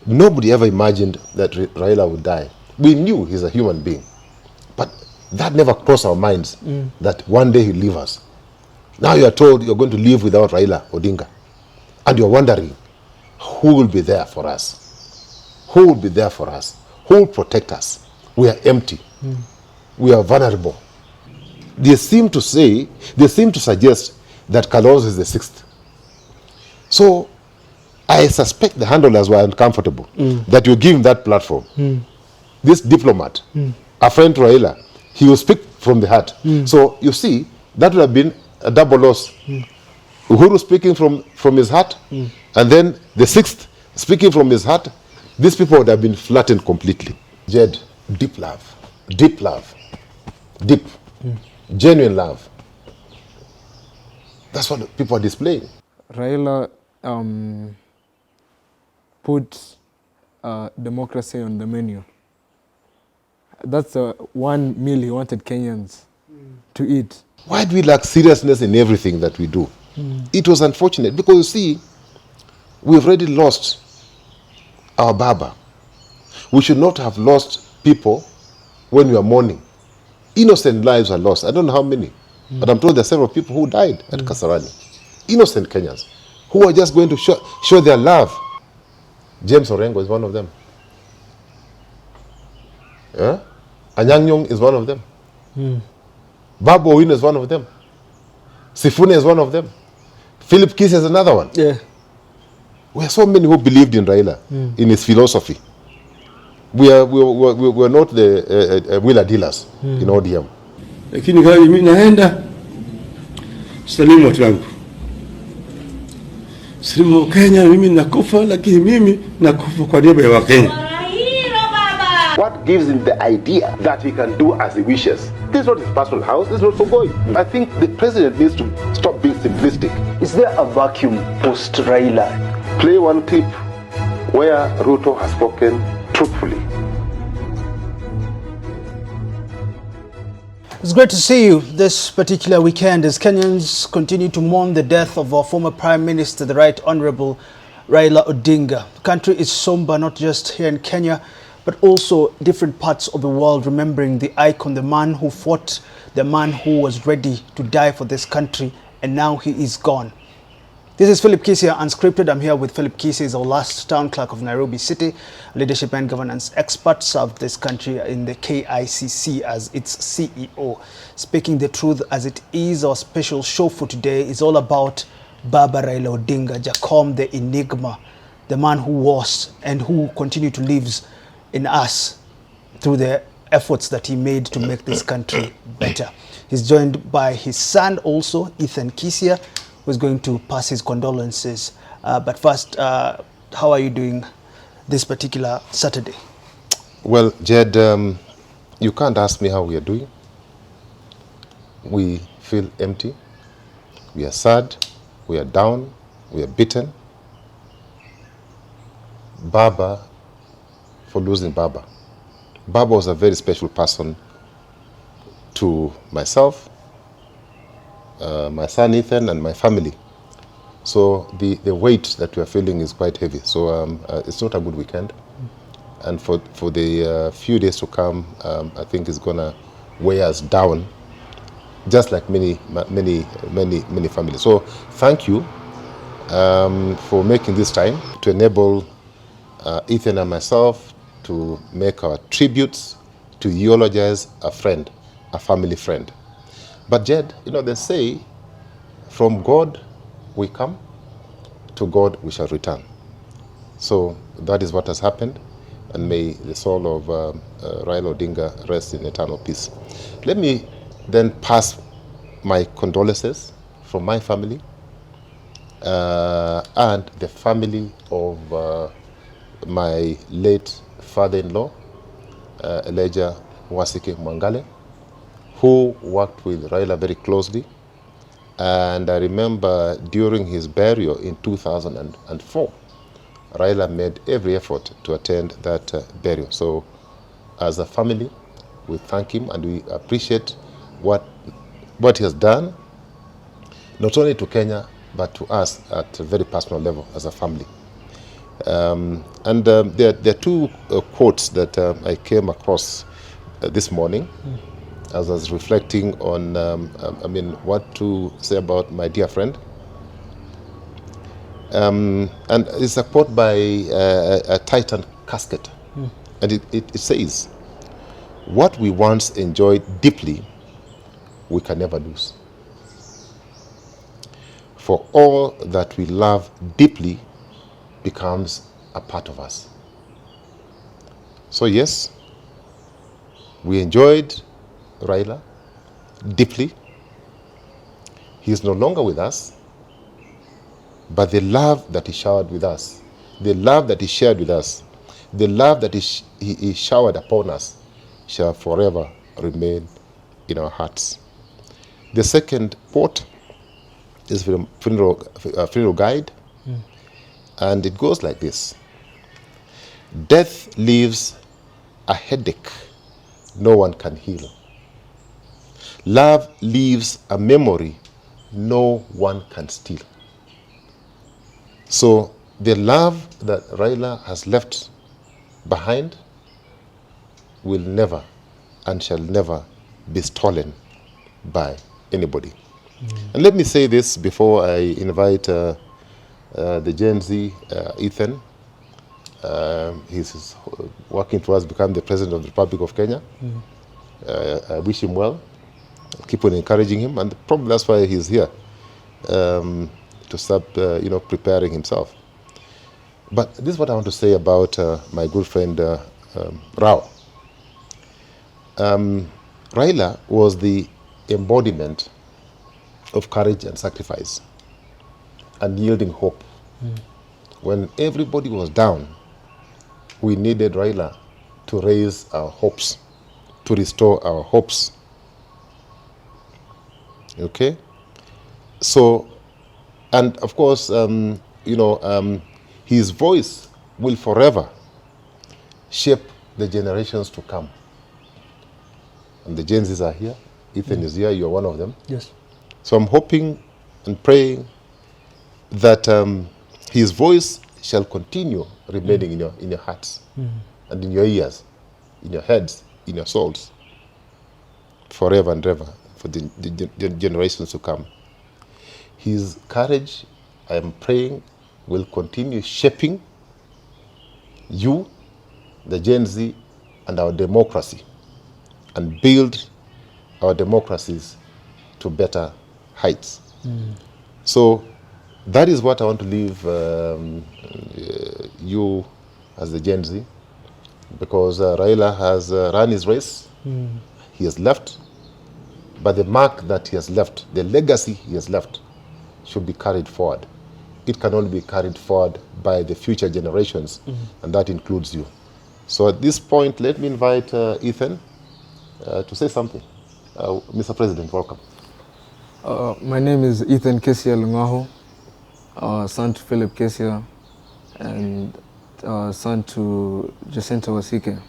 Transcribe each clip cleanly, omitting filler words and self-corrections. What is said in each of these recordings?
Nobody ever imagined that Raila would die. We knew he's a human being. But that never crossed our minds that one day he'll leave us. Now you are told you're going to live without Raila Odinga. And you're wondering, who will be there for us? Who will be there for us? Who will protect us? We are empty. We are vulnerable. They seem to suggest that Kalonzo is the sixth. So I suspect the handlers were uncomfortable that you give him that platform. This diplomat, a friend to Raila, he will speak from the heart. So you see, that would have been a double loss. Uhuru speaking from his heart, and then the sixth speaking from his heart. These people would have been flattened completely. Jed, deep love, deep, genuine love. That's what people are displaying. Raila put democracy on the menu. That's the one meal he wanted Kenyans to eat. Why do we lack seriousness in everything that we do? It was unfortunate because you see, we've already lost our Baba. We should not have lost people when we are mourning. Innocent lives are lost. I don't know how many, but I'm told there are several people who died at Kasarani. Innocent Kenyans who are just going to show their love. James Orengo is one of them. Yeah? Anyang' Nyong'o is one of them. Babu Owino is one of them. Sifune is one of them. Philip Kisia is another one. Yeah. We are so many who believed in Raila, in his philosophy. We are not the wheeler dealers in ODM. Lakini kama mimi naenda salimu watu wangu. Salimu Kenya, mimi nakufa, lakini mimi nakufa kwa niaba ya Wakenya. What gives him the idea that he can do as he wishes? This is not his personal house, this is not for going. I think the president needs to stop being simplistic. Is there a vacuum post Raila? Play one clip where Ruto has spoken truthfully. It's great to see you this particular weekend as Kenyans continue to mourn the death of our former Prime Minister, the Right Honorable Raila Odinga. The country is somber, not just here in Kenya, but also different parts of the world, remembering the icon, the man who fought, the man who was ready to die for this country, and now he is gone. This is Philip Kisia, Unscripted. I'm here with Philip Kisia, is our last town clerk of Nairobi City, leadership and governance expert, served this country in the KICC as its CEO. Speaking the truth as it is, our special show for today is all about Baba Raila Odinga, Jacom the Enigma, the man who was and who continue to live in us through the efforts that he made to make this country better. He's joined by his son also, Ethan Kisia, who's going to pass his condolences. But first, how are you doing this particular Saturday? Well, Jed, you can't ask me how we are doing. We feel empty. We are sad. We are down. We are beaten. Baba, for losing Baba. Baba was a very special person to myself, my son Ethan, and my family. So the weight that we are feeling is quite heavy. So it's not a good weekend. And for the few days to come, I think it's gonna weigh us down, just like many families. So thank you for making this time to enable Ethan and myself to make our tributes, to eulogize a friend, a family friend. But Jed, you know, they say, from God we come, to God we shall return. So that is what has happened, and may the soul of Raila Odinga rest in eternal peace. Let me then pass my condolences from my family and the family of my late father-in-law, Elijah Wasike Mwangale, who worked with Raila very closely. And I remember during his burial in 2004, Raila made every effort to attend that burial. So as a family, we thank him and we appreciate what he has done, not only to Kenya, but to us at a very personal level as a family. There are two quotes that I came across this morning as I was reflecting on, what to say about my dear friend. And it's a quote by a Titan casket. And it says, what we once enjoyed deeply, we can never lose. For all that we love deeply becomes a part of us. So yes, we enjoyed Raila deeply. He is no longer with us, but the love that he showered with us, the love that he shared with us, the love that he showered upon us shall forever remain in our hearts. The second quote is from funeral guide, and it goes like this: death leaves a headache no one can heal. Love leaves a memory no one can steal. So the love that Raila has left behind will never and shall never be stolen by anybody. And let me say this before I invite the Gen Z, Ethan. He's working towards becoming the President of the Republic of Kenya. I wish him well. Keep on encouraging him, and probably that's why he's here, to start, preparing himself. But this is what I want to say about my good friend Rao. Raila was the embodiment of courage and sacrifice and yielding hope. When everybody was down, we needed Raila to raise our hopes, to restore our hopes. Okay? So, and of course, his voice will forever shape the generations to come. And the Gen Zs are here. Ethan is here. You're one of them. Yes. So I'm hoping and praying that his voice shall continue remaining in your hearts and in your ears, in your heads, in your souls, forever and ever, for the generations to come. His courage, I am praying, will continue shaping you, the Gen Z, and our democracy, and build our democracies to better heights. So that is what I want to leave you as the Gen Z, because Raila has run his race. He has left, but the mark that he has left, the legacy he has left, should be carried forward. It can only be carried forward by the future generations, and that includes you. So at this point, let me invite Ethan to say something. Mr. President, welcome. My name is Ethan Kisia Lungaho, son to Philip Kisia and son to Jacinta Wasike.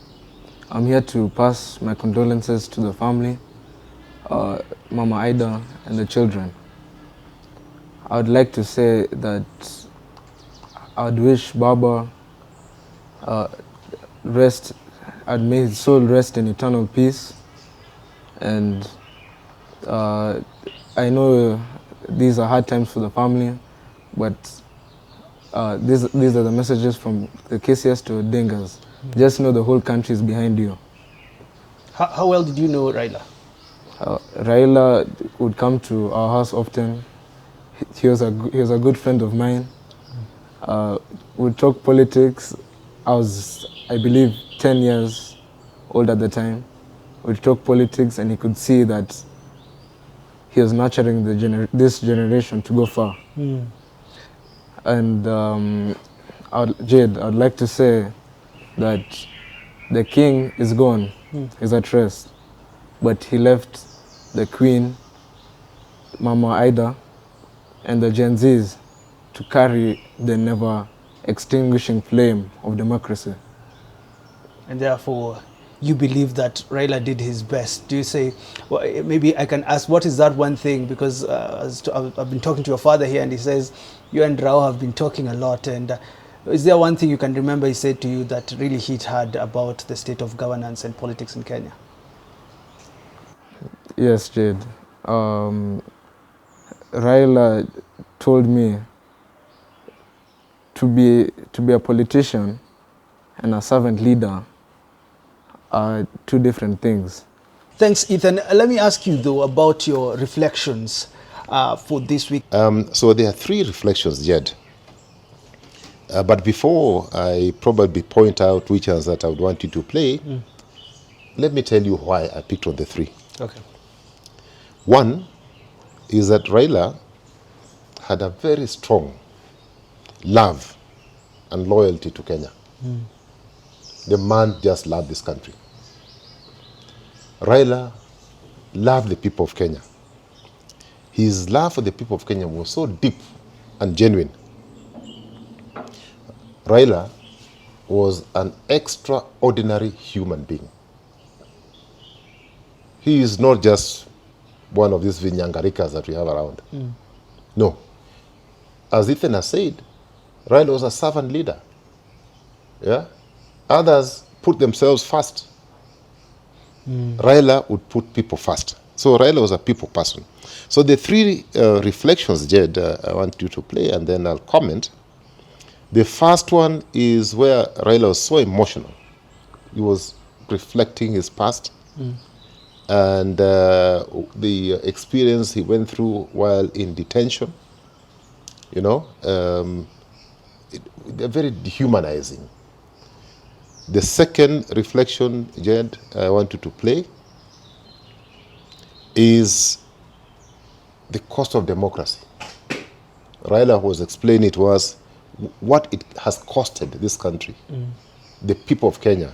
I'm here to pass my condolences to the family, Mama Ida and the children. I would like to say that I would wish Baba rest, I'd may his soul rest in eternal peace. And I know these are hard times for the family, but these are the messages from the Kisias to Dingas. Just know the whole country is behind you. How well did you know Raila? Raila would come to our house often. He was a good friend of mine. We'd talk politics. I was, I believe, 10 years old at the time. We'd talk politics, and he could see that he was nurturing this generation to go far. And Jade, I'd like to say that the king is gone, he's at rest, but he left the queen, Mama Ida, and the Gen Zs to carry the never extinguishing flame of democracy. And therefore, you believe that Raila did his best. Do you say, well, maybe I can ask, what is that one thing? Because I've been talking to your father here, and he says, you and Rao have been talking a lot, and Is there one thing you can remember he said to you that really hit hard about the state of governance and politics in Kenya? Yes, Jade. Raila told me to be a politician and a servant leader are two different things. Thanks, Ethan. Let me ask you, though, about your reflections for this week. So there are three reflections, Jed. But before I probably point out which ones that I would want you to play, let me tell you why I picked on the three. Okay. One is that Raila had a very strong love and loyalty to Kenya. The man just loved this country. Raila loved the people of Kenya. His love for the people of Kenya was so deep and genuine. Raila was an extraordinary human being. He is not just one of these vinyangarikas that we have around. No. As Ethan has said, Raila was a servant leader. Yeah? Others put themselves first. Raila would put people first. So Raila was a people person. So the three reflections, Jed, I want you to play and then I'll comment. The first one is where Raila was so emotional. He was reflecting his past and the experience he went through while in detention. You know, they're very dehumanizing. The second reflection, Jed, I want you to play is the cost of democracy. Raila was explaining it was what it has costed this country, the people of Kenya,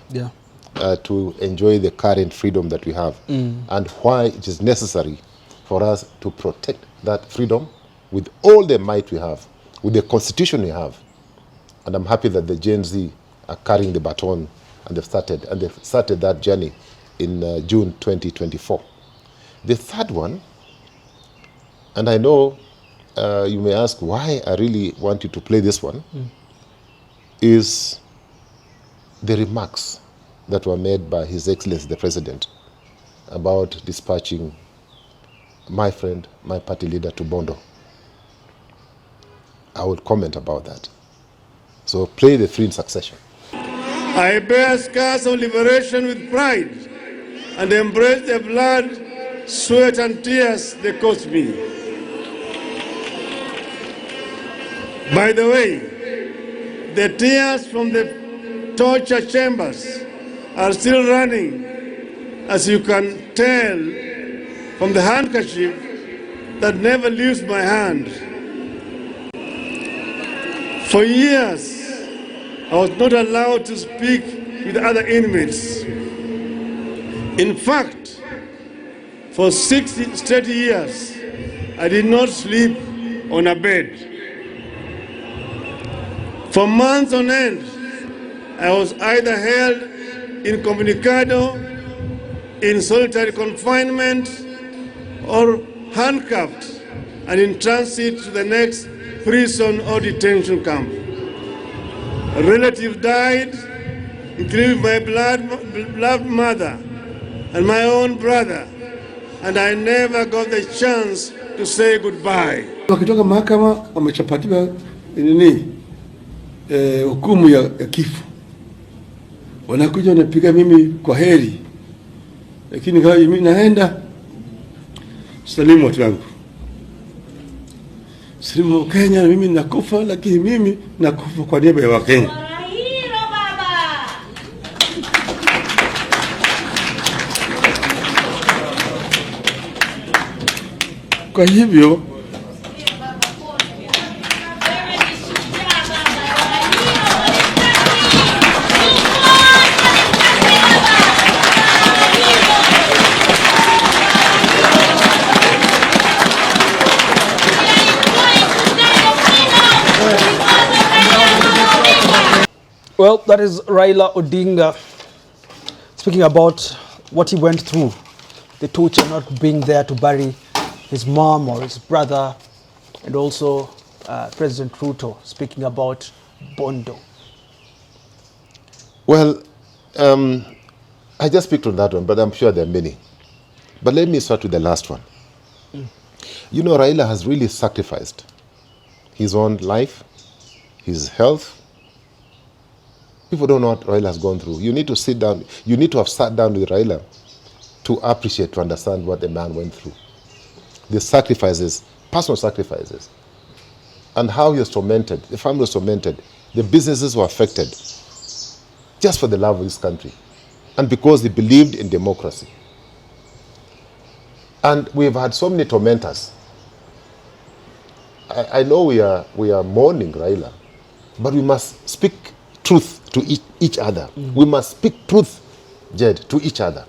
to enjoy the current freedom that we have, and why it is necessary for us to protect that freedom with all the might we have, with the constitution we have. And I'm happy that the Gen Z are carrying the baton and they've started that journey in June 2024. The third one, and I know you may ask why I really want you to play this one, is the remarks that were made by His Excellency the President about dispatching my friend, my party leader to Bondo. I will comment about that. So play the three in succession. I bear scars of liberation with pride and embrace the blood, sweat and tears they cost me. By the way, the tears from the torture chambers are still running, as you can tell from the handkerchief that never leaves my hand. For years, I was not allowed to speak with other inmates. In fact, for 60 straight years, I did not sleep on a bed. For months on end, I was either held incommunicado, in solitary confinement, or handcuffed and in transit to the next prison or detention camp. A relative died, including my beloved mother and my own brother, and I never got the chance to say goodbye. Wakitoka mahakama wamechapatiwa hukumu ya kifo, wanakuja wanapiga mimi kwa heri, lakini kama mimi naenda salimu watu wangu, salimu Kenya, na mimi nakufa, lakini mimi nakufa kwa niaba ya Wakenya. Kwa hivyo Well, that is Raila Odinga speaking about what he went through, the torture, not being there to bury his mom or his brother, and also President Ruto speaking about Bondo? Well, I just picked on that one, but I'm sure there are many. But let me start with the last one. You know, Raila has really sacrificed his own life, his health. People don't know what Raila has gone through. You need to sit down. You need to have sat down with Raila to appreciate, to understand what the man went through. The sacrifices, personal sacrifices, and how he was tormented. The family was tormented. The businesses were affected just for the love of this country and because he believed in democracy. And we've had so many tormentors. I know we are mourning Raila, but we must speak truth to each other. We must speak truth, Jed, to each other.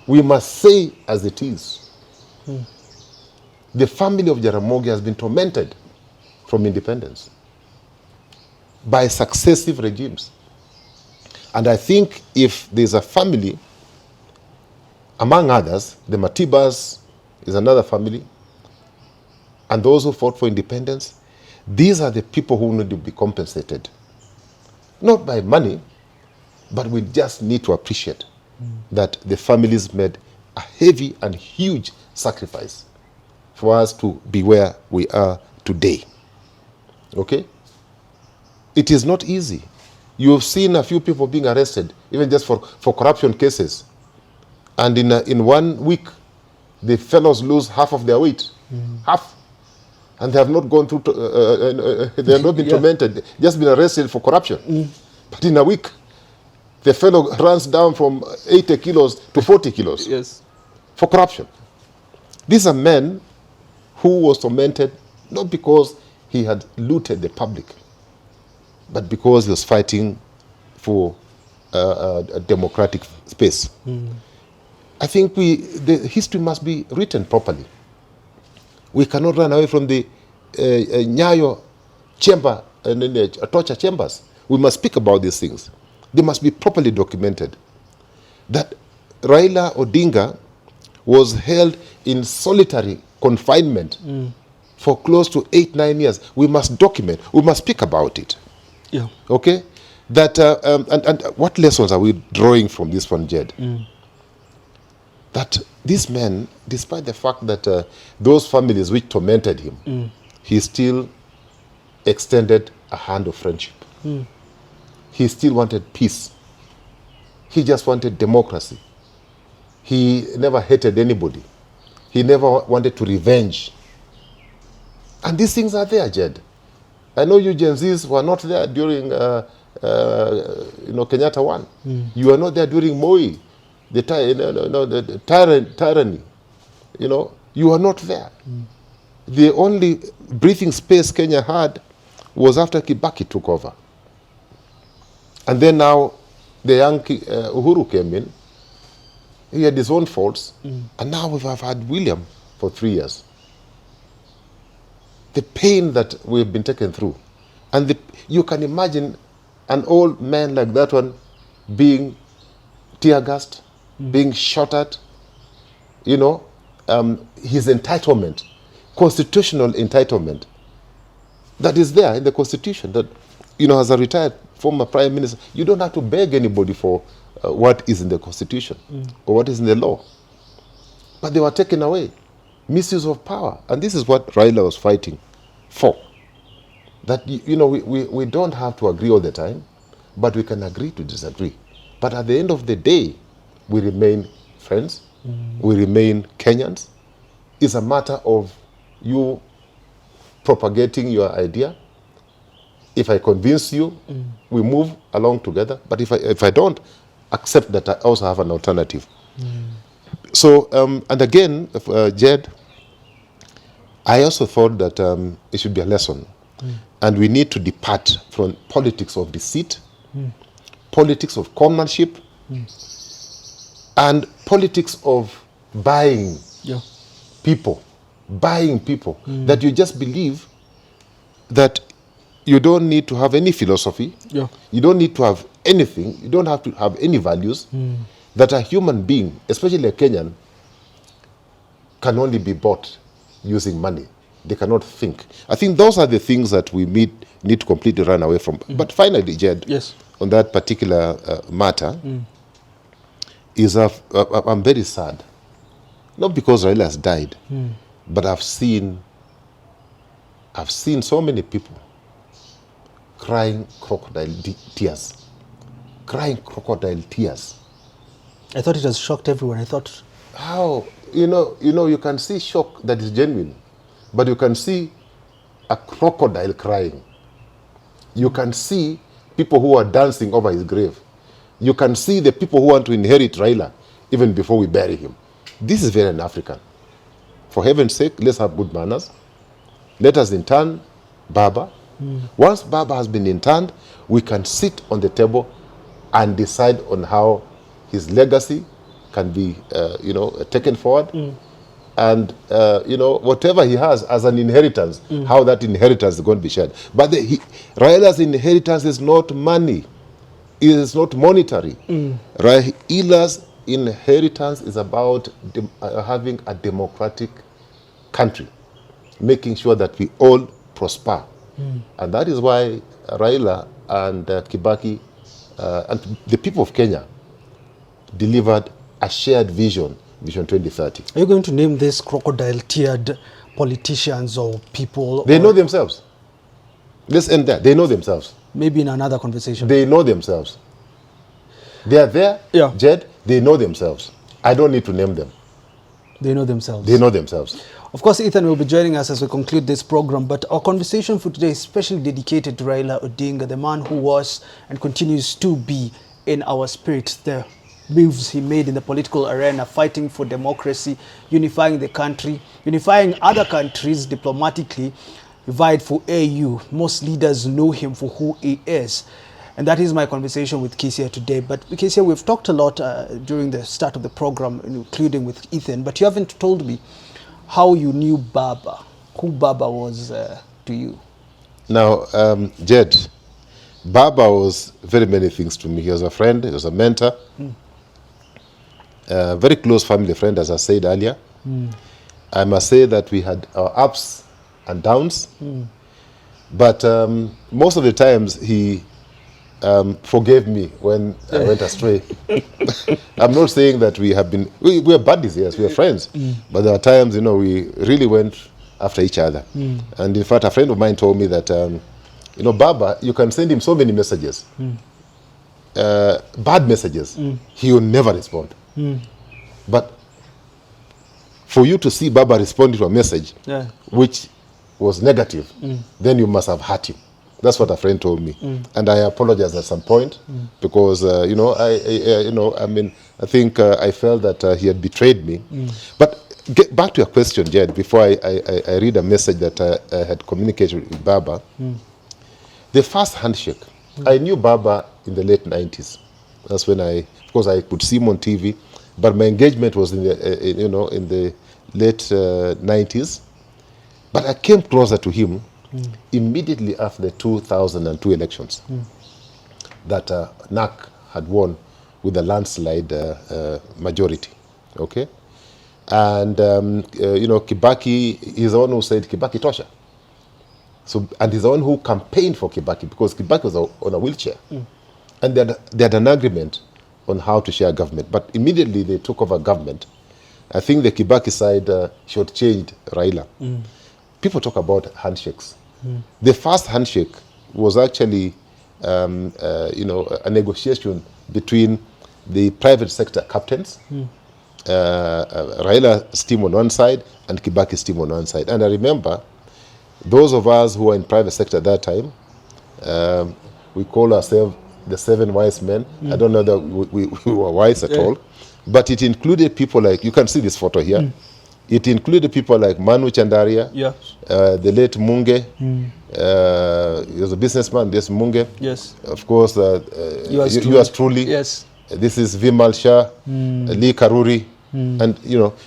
We must say as it is. The family of Jaramogi has been tormented from independence by successive regimes. And I think if there's a family, among others, the Matibas is another family, and those who fought for independence, these are the people who need to be compensated. Not by money, but we just need to appreciate that the families made a heavy and huge sacrifice for us to be where we are today. Okay? It is not easy. You've seen a few people being arrested, even just for corruption cases. And in 1 week, the fellows lose half of their weight. Half. And they have not gone through, they have not been tormented, just been arrested for corruption. But in a week, the fellow runs down from 80 kilos to 40 kilos. Yes. For corruption. These are men who was tormented not because he had looted the public, but because he was fighting for a democratic space. I think the history must be written properly. We cannot run away from the Nyayo chamber and the torture chambers. We must speak about these things. They must be properly documented. That Raila Odinga was held in solitary confinement for close to 8-9 years. We must document. We must speak about it. Yeah. Okay? That and what lessons are we drawing from this one, Jed? That this man, despite the fact that those families which tormented him, he still extended a hand of friendship. He still wanted peace. He just wanted democracy. He never hated anybody. He never wanted to revenge. And these things are there, Jed. I know you Gen Zs were not there during Kenyatta 1. You were not there during Moi. The tyranny, you are not there. The only breathing space Kenya had was after Kibaki took over. And then now the young Uhuru came in. He had his own faults. And now we have had William for 3 years. The pain that we've been taken through. And you can imagine an old man like that one being tear-gassed, being shot at, his entitlement, constitutional entitlement, that is there in the Constitution, that, as a retired former Prime Minister, you don't have to beg anybody for what is in the Constitution or what is in the law. But they were taken away. Misuse of power. And this is what Raila was fighting for. That, we don't have to agree all the time, but we can agree to disagree. But at the end of the day, we remain friends, we remain Kenyans. It's a matter of you propagating your idea. If I convince you, we move along together. But if I don't, accept that I also have an alternative. So, and again, Jed, I also thought that it should be a lesson. And we need to depart from politics of deceit, politics of conmanship, and politics of buying people, that you just believe that you don't need to have any philosophy, you don't need to have anything, you don't have to have any values, that a human being, especially a Kenyan, can only be bought using money. They cannot think. I think those are the things that we need need to completely run away from. But finally, Jed, Yes. on that particular matter, is I'm very sad. Not because Raila has died, but I've seen so many people crying crocodile tears. Crying crocodile tears. I thought it has shocked everyone. I thought... How? You can see shock that is genuine, but you can see a crocodile crying. You can see people who are dancing over his grave. You can see the people who want to inherit Raila even before we bury him. This is very un-African. For heaven's sake, let's have good manners. Let us intern Baba. Once Baba has been interned, we can sit on the table and decide on how his legacy can be, taken forward. And, whatever he has as an inheritance, how that inheritance is going to be shared. But Raila's inheritance is not money. It is not monetary. Raila's inheritance is about having a democratic country, making sure that we all prosper. And that is why Raila and Kibaki and the people of Kenya delivered a shared Vision 2030. Are you going to name these crocodile-teared politicians or people? They know themselves. Let's end there. They know themselves. Maybe in another conversation. They know themselves. They are there, Yeah. Jed, they know themselves. I don't need to name them. They know themselves. They know themselves. Of course, Ethan will be joining us as we conclude this program, but our conversation for today is specially dedicated to Raila Odinga, the man who was and continues to be in our spirit. The moves he made in the political arena, fighting for democracy, unifying the country, unifying other countries diplomatically, he vied for AU. Most leaders know him for who he is. And that is my conversation with Kisia today. But Kisia, we've talked a lot during the start of the program, including with Ethan, but you haven't told me how you knew Baba, who Baba was to you. Now, Jed, Baba was very many things to me. He was a friend, he was a mentor, a very close family friend, as I said earlier. I must say that we had our ups and downs, but most of the times he forgave me when I went astray. I'm not saying that we have been, we are buddies, yes, we are friends, but there are times, we really went after each other. And in fact, a friend of mine told me that, Baba, you can send him so many messages, bad messages, he will never respond. But for you to see Baba responding to a message which was negative, then you must have hurt him. That's what a friend told me, and I apologized at some point because I think I felt that he had betrayed me. But get back to your question, Jed. Before I read a message that I had communicated with Baba, the first handshake. I knew Baba in the late 90s. That's when of course, I could see him on TV, but my engagement was in the late 90s. But I came closer to him immediately after the 2002 elections that NAC had won with a landslide majority, okay? And, Kibaki, he's the one who said, Kibaki tosha. So, and he's the one who campaigned for Kibaki because Kibaki was on a wheelchair. And they had an agreement on how to share government. But immediately they took over government. I think the Kibaki side shortchanged Raila. People talk about handshakes. The first handshake was actually, a negotiation between the private sector captains, Raila's team on one side and Kibaki's team on one side. And I remember those of us who were in private sector at that time, we call ourselves the 7 wise men. I don't know that we were wise at all, but it included people like, you can see this photo here. It included people like Manu Chandaria, the late Munge, he was a businessman, this Munge. Yes. Of course, yours truly. Yes. This is Vimal Shah, Lee Karuri, and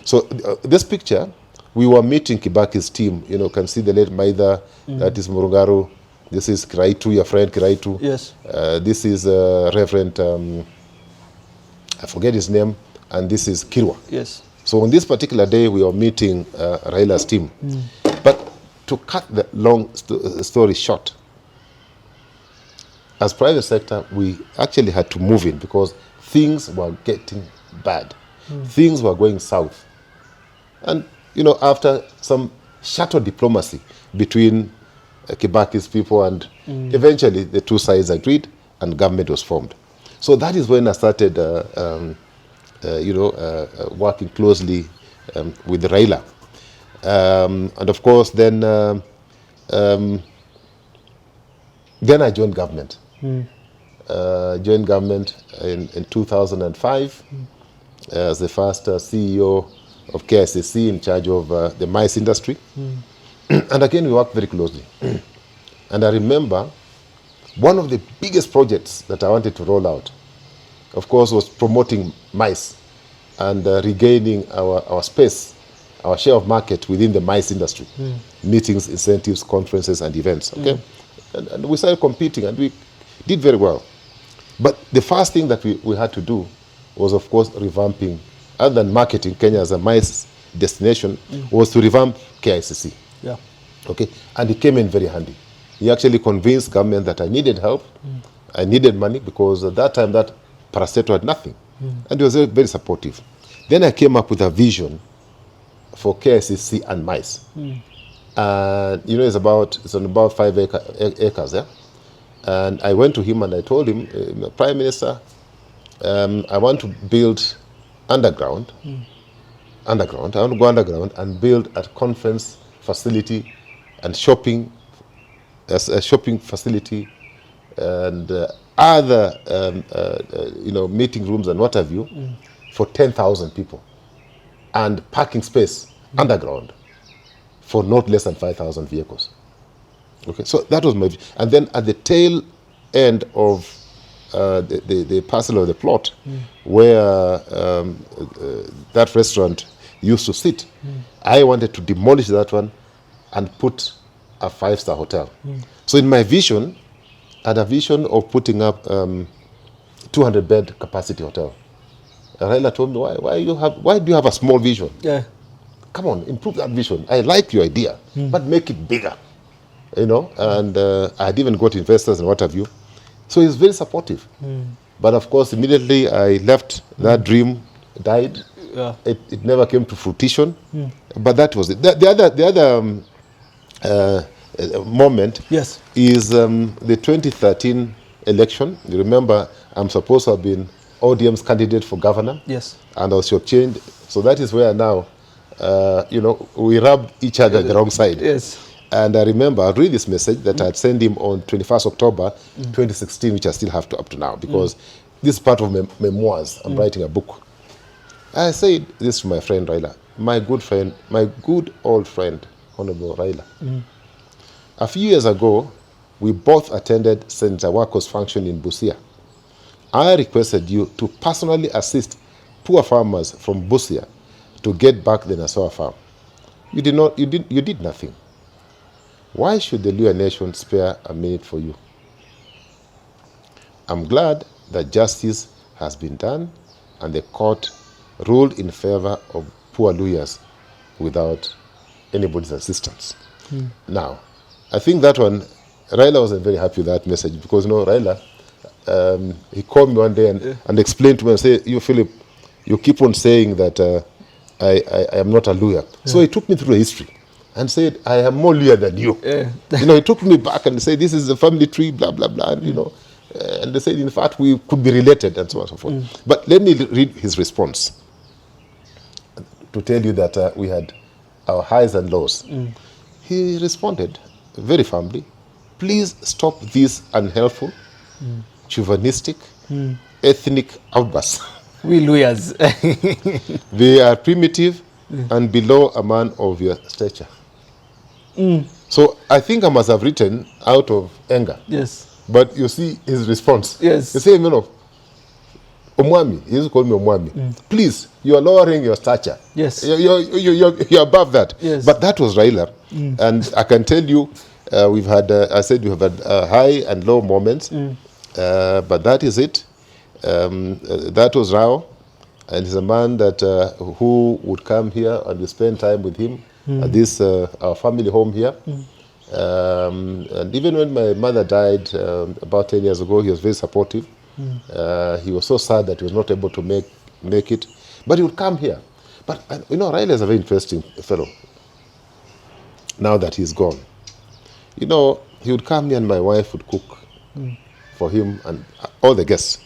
so this picture, we were meeting Kibaki's team. You can see the late Maida, that is Murungaru. This is Kiraitu, your friend Kiraitu. Yes. This is Reverend, I forget his name, and this is Kirwa. Yes. So on this particular day, we were meeting Raila's team. But to cut the long story short, as private sector, we actually had to move in because things were getting bad. Things were going south. And, after some shadow diplomacy between Kibaki's people and eventually the two sides agreed and government was formed. So that is when I started, working closely with Raila. And of course, then I joined government. Joined government in 2005 as the first CEO of KICC in charge of the mice industry. And again, we worked very closely. And I remember one of the biggest projects that I wanted to roll out, of course, was promoting mice and regaining our space, our share of market within the mice industry. Meetings, incentives, conferences, and events. Okay, and we started competing, and we did very well. But the first thing that we had to do was, of course, revamping, other than marketing Kenya as a mice destination, was to revamp KICC. Yeah. Okay, and it came in very handy. He actually convinced government that I needed help, I needed money, because at that time that parastatal had nothing, and he was very, very supportive. Then I came up with a vision for KICC and mice. It's on about 5 acres, yeah. And I went to him and I told him, Prime Minister, I want to build underground. I want to go underground and build a conference facility and shopping, a shopping facility, and other meeting rooms and what have you, for 10,000 people, and parking space underground for not less than 5,000 vehicles. Okay, so that was my, and then at the tail end of the parcel of the plot where that restaurant used to sit, I wanted to demolish that one and put a 5-star hotel. So in my vision, I had a vision of putting up 200-bed capacity hotel. And Raila told me, why do you have a small vision? Yeah. Come on, improve that vision. I like your idea, but make it bigger. And I had even got investors and what have you. So he's very supportive. But of course, immediately I left, that dream died. Yeah. It never came to fruition. But that was it. The other moment Yes. is the 2013 election. You remember, I'm supposed to have been ODM's candidate for governor. Yes. And I was shortchanged. So that is where now, we rubbed each other the wrong side. Yes. And I remember, I'll read this message that I had sent him on 21st October 2016, which I still have up to now, because this is part of my memoirs. I'm writing a book. I said this to my friend Raila, my good old friend, Honorable Raila. A few years ago, we both attended Senator Wako's function in Busia. I requested you to personally assist poor farmers from Busia to get back the Nasoa farm. You did nothing. Why should the Luhya nation spare a minute for you? I'm glad that justice has been done and the court ruled in favor of poor Luhyas without anybody's assistance. Now, I think that one, Raila wasn't very happy with that message because, Raila, he called me one day and explained to me and said, Philip, you keep on saying that I am not a Luhya. So he took me through the history and said, I am more Luhya than you. He took me back and said, this is the family tree, blah, blah, blah, and, and they said, in fact, we could be related and so on and so forth. But let me read his response to tell you that we had our highs and lows. He responded very firmly, please stop these unhelpful, chauvinistic, ethnic outbursts. We Luhyas. They are primitive and below a man of your stature. So I think I must have written out of anger. Yes. But you see his response. Yes. He said, Omwami, he used to call me Omwami. Please, you are lowering your stature. Yes. You're above that. Yes. But that was Raila. And I can tell you, we've had, I said we have had high and low moments. But that is it. That was Rao. And he's a man that who would come here and we spend time with him at this our family home here. And even when my mother died about 10 years ago, he was very supportive. He was so sad that he was not able to make it. But he would come here. But, you know, Raila is a very interesting fellow, now that he's gone. You know, he would come here and my wife would cook for him and all the guests.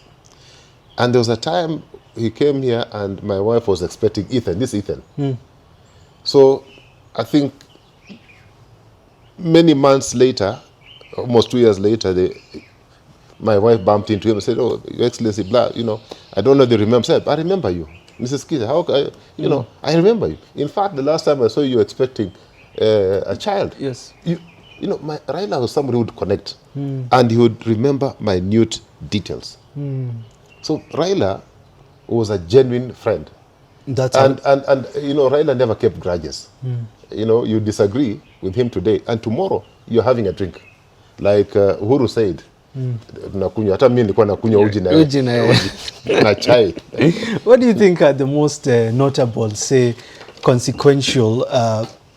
And there was a time he came here and my wife was expecting Ethan. So I think many months later, almost 2 years later, my wife bumped into him and said, "Oh, Your Excellency, blah, you know, I don't know if they remember." I said, "I remember you, Mrs. Kisia. How, you know, I remember you. In fact, the last time I saw you expecting a child." Yes. You know, Raila was somebody who would connect, and he would remember minute details. So Raila was a genuine friend. That's and you know, Raila never kept grudges. You know, you disagree with him today, and tomorrow you're having a drink. Like Uhuru said, nakunywa, hata mimi nilikuwa nakunywa uji na chai. What do you think are the most notable, say, consequential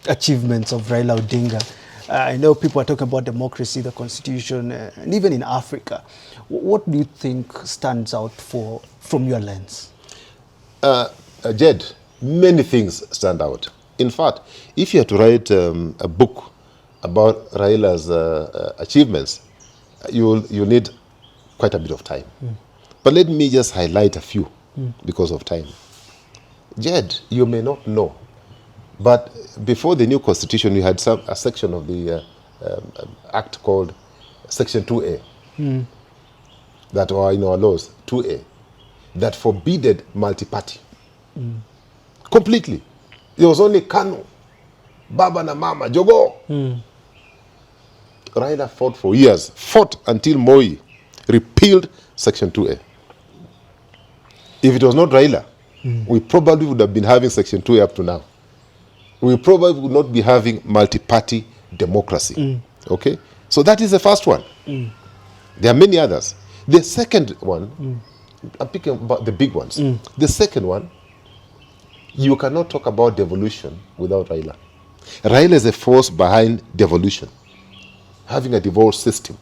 achievements of Raila Odinga? I know people are talking about democracy, the constitution, and even in Africa. What do you think stands out from your lens? Jed, many things stand out. In fact, if you had to write a book about Raila's achievements, you need quite a bit of time. But let me just highlight a few because of time. Jed, you may not know, but before the new constitution, we had a section of the act called Section 2A, that were in our laws, 2A, that forbidded multi-party. Completely. There was only Kanu, Baba na Mama, Jogo. Raila fought until Moi repealed Section 2A. If it was not Raila, we probably would have been having Section 2A up to now. We probably would not be having multi-party democracy. Okay? So that is the first one. There are many others. The second one, I'm picking about the big ones. The second one, you cannot talk about devolution without Raila. Raila is a force behind devolution, having a devolved system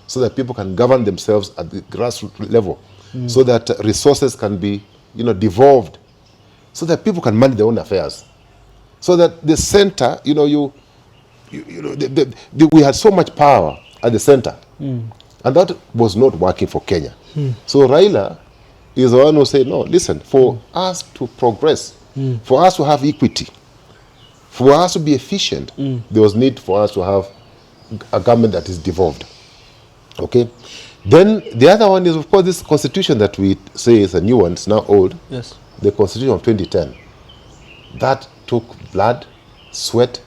so that people can govern themselves at the grassroots level, so that resources can be, you know, devolved, so that people can manage their own affairs, so that the center, you know, we had so much power at the center, and that was not working for Kenya. So Raila is the one who said, no, listen, for us to progress, for us to have equity, for us to be efficient, there was need for us to have a government that is devolved. Okay? Then the other one is, of course, this constitution that we say is a new one, it's now old. Yes. The constitution of 2010. That took blood, sweat,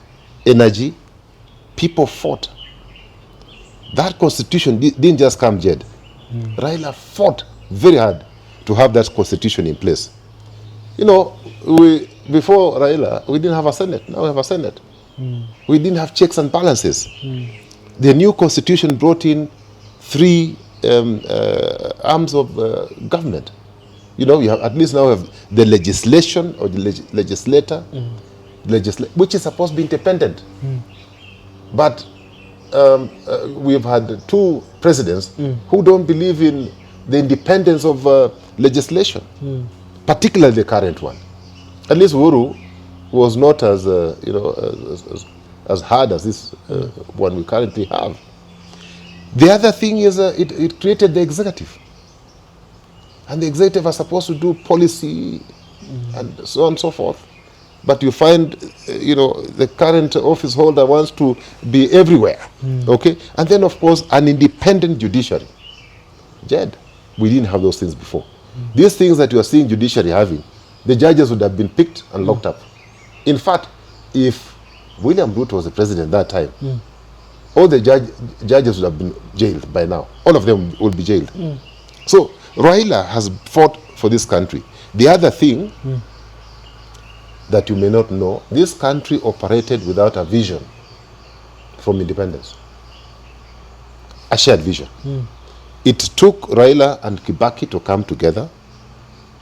energy. People fought. That constitution didn't just come, Jed. Raila fought very hard to have that constitution in place. You know, before Raila, we didn't have a Senate. Now we have a Senate. We didn't have checks and balances. The new constitution brought in 3 arms of government. You know, you have, at least now we have the legislation or the legislator, which is supposed to be independent. But we've had 2 presidents who don't believe in the independence of legislation, particularly the current one. At least Uhuru was not as you know, as hard as this one we currently have. The other thing is it created the executive, and the executive are supposed to do policy and so on and so forth. But you find, you know, the current office holder wants to be everywhere. Okay, and then of course an independent judiciary. Jed, we didn't have those things before. These things that you are seeing judiciary having, the judges would have been picked and locked up. In fact, if William Ruto was the president that time, all the judges would have been jailed by now. All of them would be jailed. So Raila has fought for this country. The other thing that you may not know, this country operated without a vision from independence. A shared vision. It took Raila and Kibaki to come together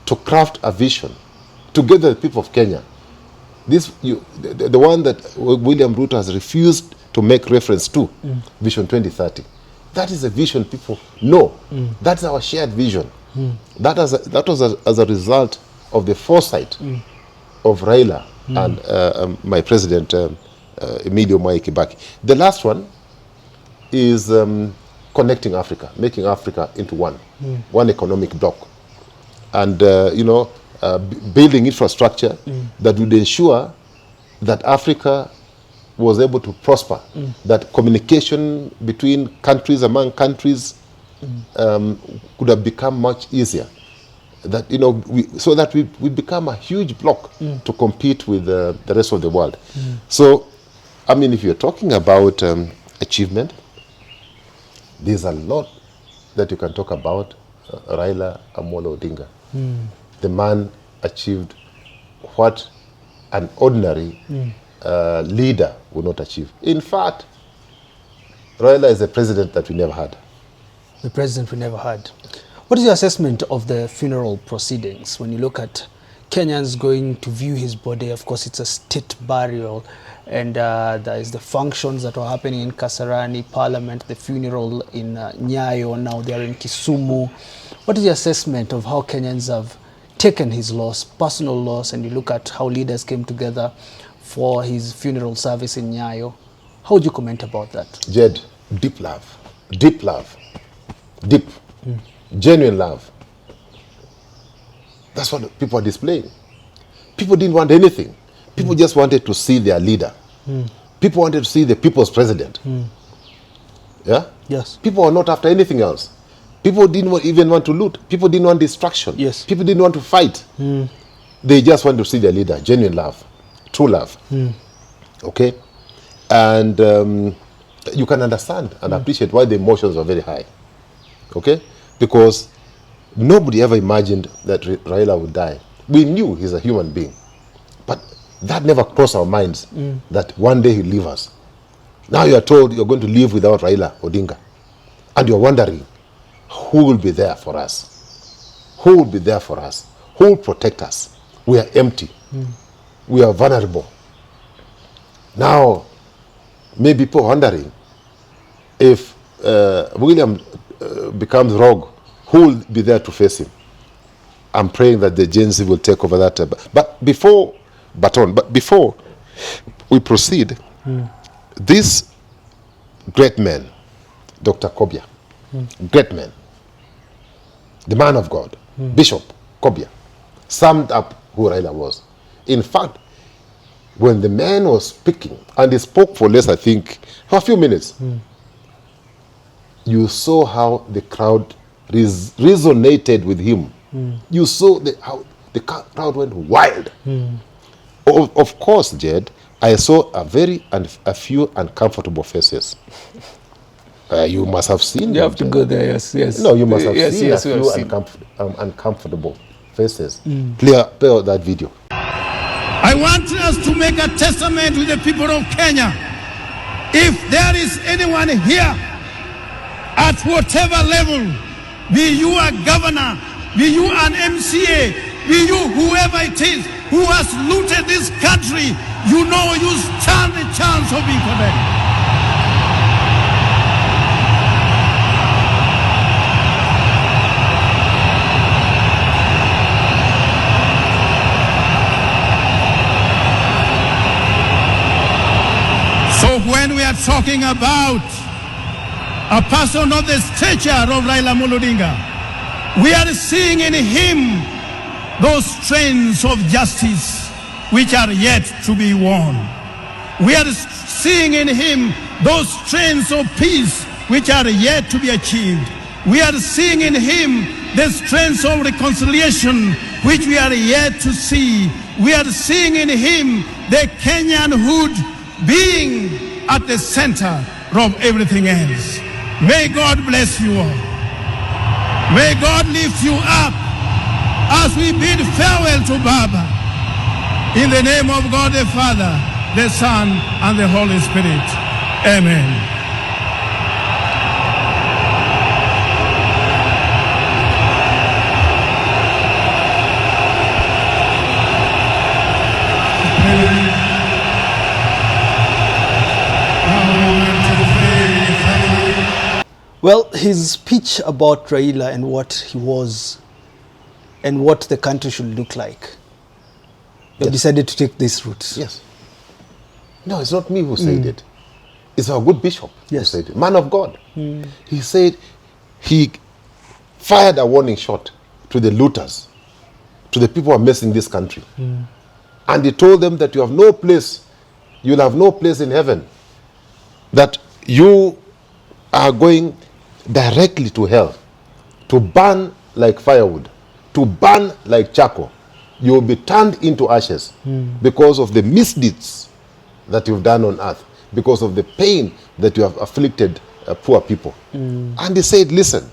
to craft a vision together, the people of Kenya. The one that William Ruto has refused to make reference to, Vision 2030. That is a vision people know. That's our shared vision. That was as a result of the foresight of Raila and my president, Emilio Mwai Kibaki. The last one is connecting Africa, making Africa into one economic bloc. And, building infrastructure that would ensure that Africa was able to prosper, that communication between countries, among countries, could have become much easier. That, so that we become a huge bloc to compete with the rest of the world. So, I mean, if you're talking about achievement, there's a lot that you can talk about Raila Amolo Odinga. The man achieved what an ordinary leader would not achieve. In fact, Raila is a president that we never had. The president we never had. What is your assessment of the funeral proceedings? When you look at Kenyans going to view his body, of course it's a state burial, and there is the functions that are happening in Kasarani, Parliament, the funeral in Nyayo, now they are in Kisumu. What is your assessment of how Kenyans have taken his loss, personal loss, and you look at how leaders came together for his funeral service in Nyayo? How would you comment about that? Jed, deep love, deep, genuine love. That's what people are displaying. People didn't want anything. People just wanted to see their leader. People wanted to see the people's president. Yeah? Yes. People were not after anything else. People didn't even want to loot. People didn't want destruction. Yes. People didn't want to fight. They just wanted to see their leader. Genuine love. True love. Okay? And you can understand and appreciate why the emotions were very high. Okay? Because nobody ever imagined that Raila would die. We knew he's a human being. But that never crossed our minds that one day he'll leave us. Now you are told you're going to live without Raila Odinga. And you're wondering, who will be there for us? Who will be there for us? Who will protect us? We are empty. We are vulnerable. Now, maybe people are wondering, if William becomes rogue, who will be there to face him? I'm praying that the Gen Z will take over that. But before we proceed, this great man, Dr. Kobia, great man, the man of God, Bishop Kobia, summed up who Raila was. In fact, when the man was speaking, and he spoke for less, I think, for a few minutes, you saw how the crowd resonated with him. You saw how the crowd went wild. Of course, Jed, I saw a few uncomfortable faces. You must have seen You them, have to Jed. go there, yes. No, you must have seen yes, a we have few seen. uncomfortable faces. Play out that video. I want us to make a testament with the people of Kenya. If there is anyone here, at whatever level, be you a governor, be you an MCA, be you whoever it is who has looted this country, you know you stand a chance of being condemned. So when we are talking about a person of the stature of Raila Amolo Odinga, we are seeing in him those strains of justice which are yet to be won. We are seeing in him those strains of peace which are yet to be achieved. We are seeing in him the strains of reconciliation which we are yet to see. We are seeing in him the Kenyanhood being at the center of everything else. May God bless you all. May God lift you up as we bid farewell to Baba. In the name of God the Father, the Son, and the Holy Spirit. Amen. Well, his speech about Raila and what he was and what the country should look like, you decided to take this route. Yes. No, it's not me who said it. It's our good bishop who said it. Man of God. He said he fired a warning shot to the looters, to the people who are messing this country. And he told them that you have no place, you'll have no place in heaven, that you are going directly to hell, to burn like firewood, to burn like charcoal. You will be turned into ashes because of the misdeeds that you've done on earth, because of the pain that you have afflicted poor people. And he said, listen,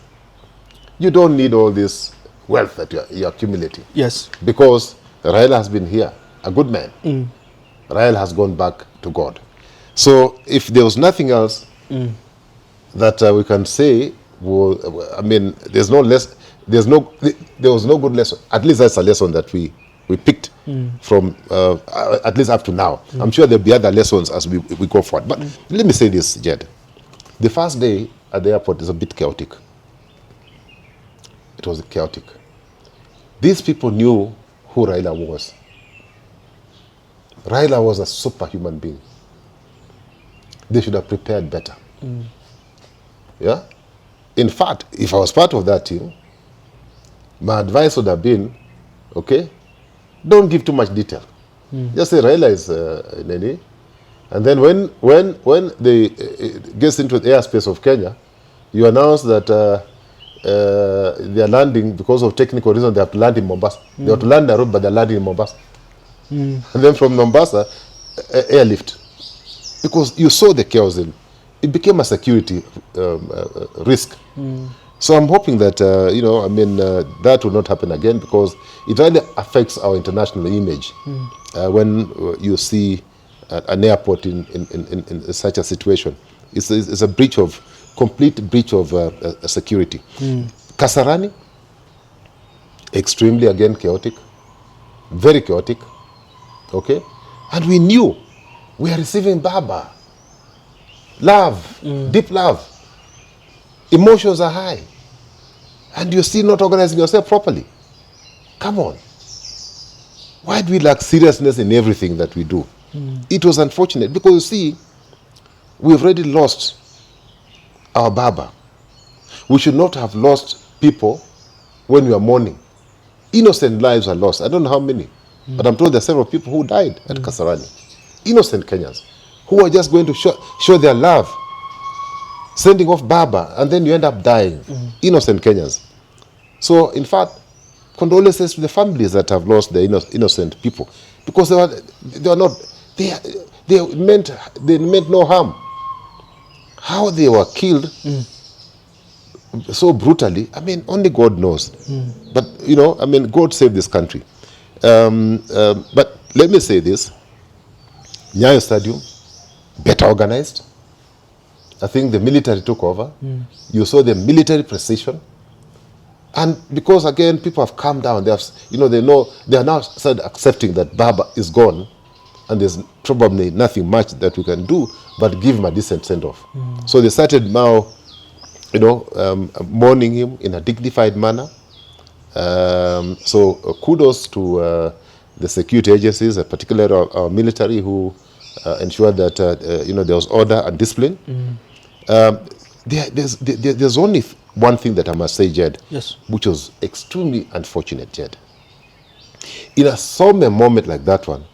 you don't need all this wealth that you're accumulating. Yes. Because Raila has been here, a good man. Raila has gone back to God. So if there was nothing else that we can say, well, I mean, there was no good lesson. At least that's a lesson that we picked from, at least up to now. I'm sure there'll be other lessons as we go forward. But let me say this, Jed. The first day at the airport is a bit chaotic. It was chaotic. These people knew who Raila was. Raila was a superhuman being. They should have prepared better. Yeah? In fact, if I was part of that team, my advice would have been, okay, don't give too much detail. Just say Raila is Nene. And then when they gets into the airspace of Kenya, you announce that they are landing, because of technical reasons, they have to land in Mombasa. They have to land Nairobi, but they're landing in Mombasa. And then from Mombasa, airlift. Because you saw the chaos in. It became a security risk. So I'm hoping that, that will not happen again, because it really affects our international image when you see an airport in such a situation. It's a breach of, complete breach of security. Kasarani, extremely, again, chaotic, very chaotic, okay? And we knew we are receiving Baba. Love, deep love. Emotions are high. And you're still not organizing yourself properly. Come on. Why do we lack seriousness in everything that we do? It was unfortunate, because you see, we've already lost our Baba. We should not have lost people when we are mourning. Innocent lives are lost. I don't know how many, but I'm told there are several people who died at Kasarani. Innocent Kenyans who are just going to show their love, sending off Baba, and then you end up dying. Innocent Kenyans. So, in fact, condolences to the families that have lost their innocent people, because they meant no harm. How they were killed so brutally, I mean, only God knows. But, God saved this country. But let me say this. Nyayo Stadium, better organized. I think the military took over. You saw the military precision. And because, again, people have calmed down, they are now started accepting that Baba is gone, and there's probably nothing much that we can do but give him a decent send-off. So they started now, mourning him in a dignified manner. So kudos to the security agencies, particularly our military, who ensured that there was order and discipline. There's only one thing that I must say, Jed, which was extremely unfortunate, Jed. In a solemn moment like that one,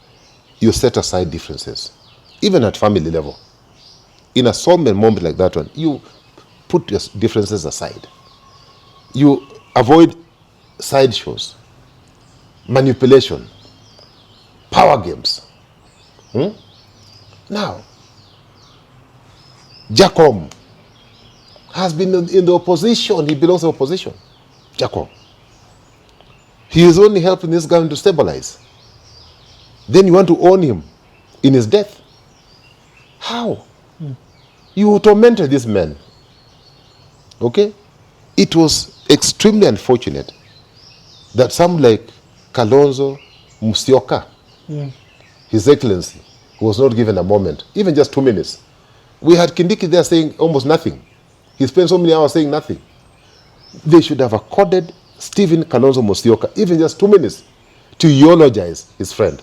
you set aside differences, even at family level. In a solemn moment like that one, you put your differences aside. You avoid sideshows, manipulation, power games. Now, Jacob has been in the opposition. He belongs to the opposition. Jacob. He is only helping this government to stabilize. Then you want to own him in his death. How? You tormented this man. Okay? It was extremely unfortunate that some like Kalonzo Musyoka, His Excellency, was not given a moment, even just 2 minutes. We had Kindiki there saying almost nothing. He spent so many hours saying nothing. They should have accorded Stephen Kalonzo Musyoka even just 2 minutes to eulogize his friend.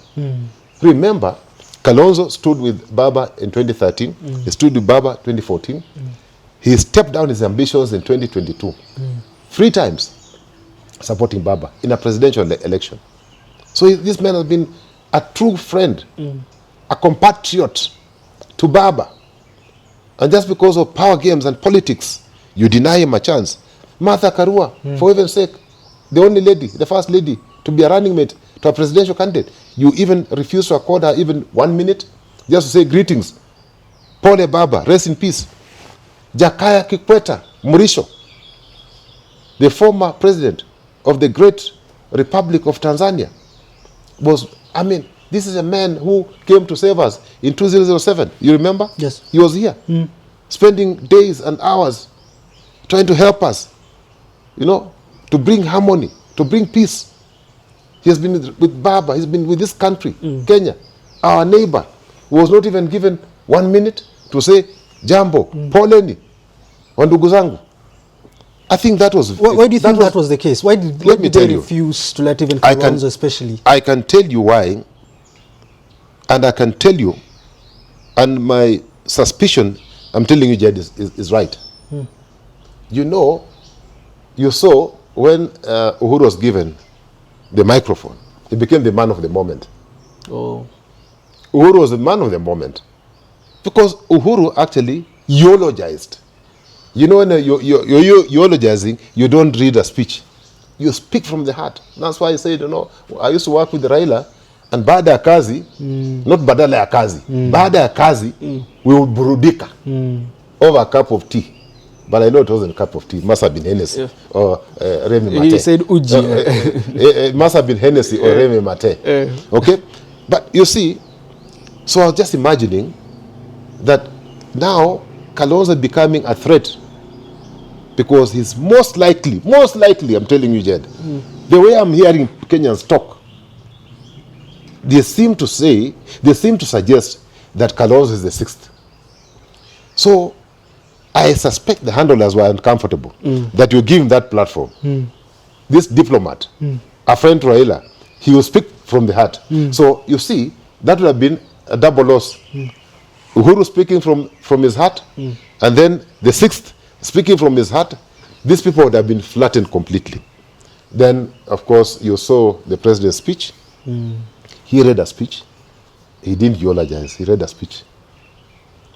Remember, Kalonzo stood with Baba in 2013. He stood with Baba 2014. He stepped down his ambitions in 2022. 3 times supporting Baba in a presidential election. So this man has been a true friend, a compatriot to Baba. And just because of power games and politics, you deny him a chance. Martha Karua, for heaven's sake, the only lady, the first lady to be a running mate to a presidential candidate, you even refuse to accord her even 1 minute just to say greetings. Pole Baba, rest in peace. Jakaya Kikwete Mrisho, the former president of the great Republic of Tanzania, this is a man who came to save us in 2007. You remember? Yes. He was here, spending days and hours trying to help us, to bring harmony, to bring peace. He has been with Baba, he's been with this country, Kenya, our neighbor, who was not even given 1 minute to say, Jambo, poleni, wandugu zangu. I think that was... Why do you think that was the case? Why did they refuse to let even Kalonzo especially? I can tell you why, and I can tell you, and my suspicion, I'm telling you, Jed, is right. You saw when Uhuru was given the microphone, he became the man of the moment. Oh. Uhuru was the man of the moment. Because Uhuru actually eulogized. When you're eulogizing, you don't read a speech. You speak from the heart. That's why I said, I used to work with Raila, and baada ya kazi, not badala ya kazi, baada ya kazi, we would burudika over a cup of tea. But I know it wasn't a cup of tea. It must have been Hennessy or Remy Mate. He said Uji. It must have been Hennessy or Remy Mate. Okay? But you see, so I was just imagining that now Kalonzo is becoming a threat because he's most likely, I'm telling you, Jed, the way I'm hearing Kenyans talk, they seem to suggest that Kalonzo is the 6th. So I suspect the handlers were uncomfortable that you give him that platform. This diplomat, a friend to Raila, he will speak from the heart. So you see, that would have been a double loss. Uhuru speaking from his heart, and then the 6th speaking from his heart. These people would have been flattened completely. Then, of course, you saw the president's speech. He read a speech. He didn't eulogize. He read a speech.